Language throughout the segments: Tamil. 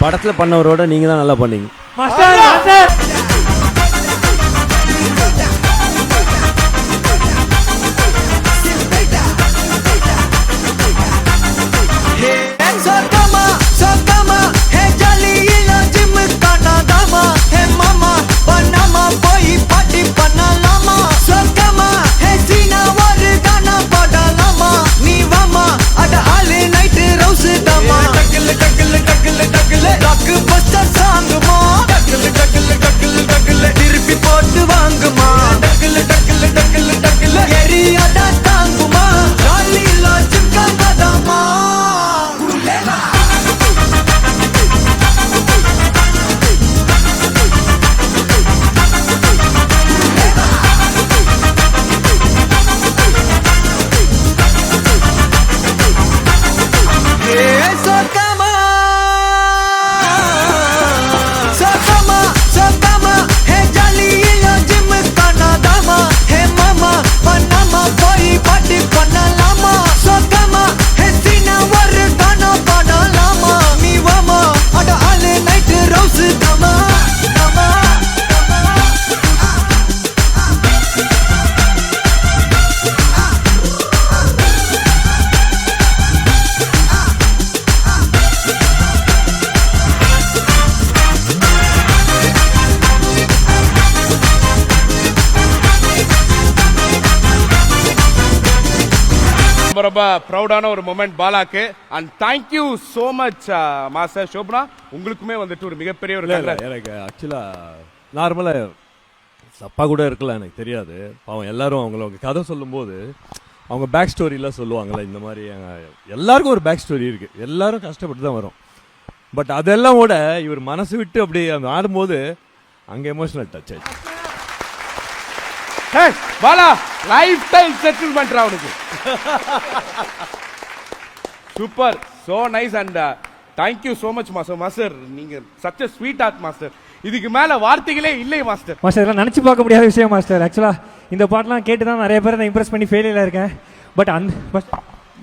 படத்துல பண்ணவரோட நீங்க தான் நல்லா பண்ணீங்க. மாஸ்டர் மாஸ்டர் ரொம்ப ப்ரௌடான ஒரு மொமெண்ட் பாலாக்கு. And thank you so much master. Shobana உங்களுக்குமே வந்துட்டு ஒரு மிகப்பெரிய ஒரு எனக்கு ஆக்சுவலா நார்மலா அப்பா கூட இருக்கலாம், எனக்கு தெரியாது. அவன் எல்லாரும் அவங்கள கதை சொல்லும் போது அவங்க பேக் ஸ்டோரிலாம் சொல்லுவாங்கல்ல, இந்த மாதிரி எல்லாருக்கும் ஒரு பேக் ஸ்டோரி இருக்கு, எல்லாரும் கஷ்டப்பட்டு தான் வரும். பட் அதெல்லாம் கூட இவர் மனசு விட்டு அப்படி அந்த ஆடும்போது அங்க எமோஷனல் டச் ஆயிடுச்சு. பாலா லைஃப் டைம் செட்டில்மெண்ட் அவனுக்கு. Super, so nice and thank you so much master. Master நீங்க such a sweet heart master. இதுக்கு மேல வார்த்தைகளே இல்லை மாஸ்டர். மாஸ்டர் இதெல்லாம் நினைச்சு பார்க்க முடியாத விஷயம் மாஸ்டர். ஆக்சுவலா இந்த பாட்டெல்லாம் கேட்டு தான் நிறைய பேரை நான் இம்ப்ரெஸ் பண்ணி ஃபெயிலியர் இருக்கேன். பட்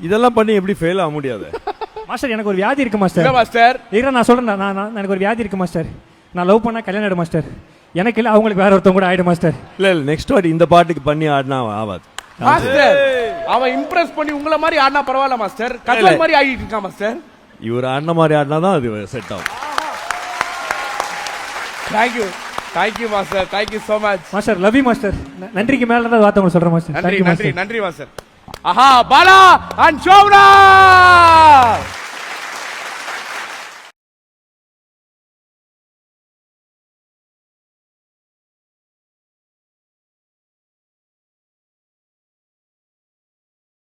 இதெல்லாம் பண்ணி எப்படி ஃபெயில் ஆக முடியாது மாஸ்டர். எனக்கு ஒரு வியாதி இருக்கு மாஸ்டர். மாஸ்டர் நான் சொல்றேன், நான் எனக்கு ஒரு வியாதி இருக்கு மாஸ்டர். நான் லவ் பண்ணா கல்யாணம் ஆயிடும் மாஸ்டர். எனக்கு இல்ல அவங்களுக்கு வேற ஒருத்தவங்க கூட ஆயிடும் மாஸ்டர். இல்ல நெக்ஸ்ட் வாட்டி இந்த பாட்டுக்கு பண்ணி ஆடினா ஆகாது மாஸ்டர். அவன் இம்ப்ரெஸ் பண்ணி உங்களை மாதிரி ஆடினா பரவாயில்ல மாஸ்டர். கட்வல் மாதிரி ஆடிட்டு இருக்கான் மாஸ்டர். இவர் ஆடின மாதிரி ஆடினா தான் அது செட் ஆகும். Thank you thank you master. Thank you so much master. Love you master. நன்றிக்கு மேல தான் வார்த்தை உங்களுக்கு சொல்றேன் மாஸ்டர். நன்றி நன்றி நன்றி மாஸ்டர். ஆஹா பாலா அண்ட் சோபனா.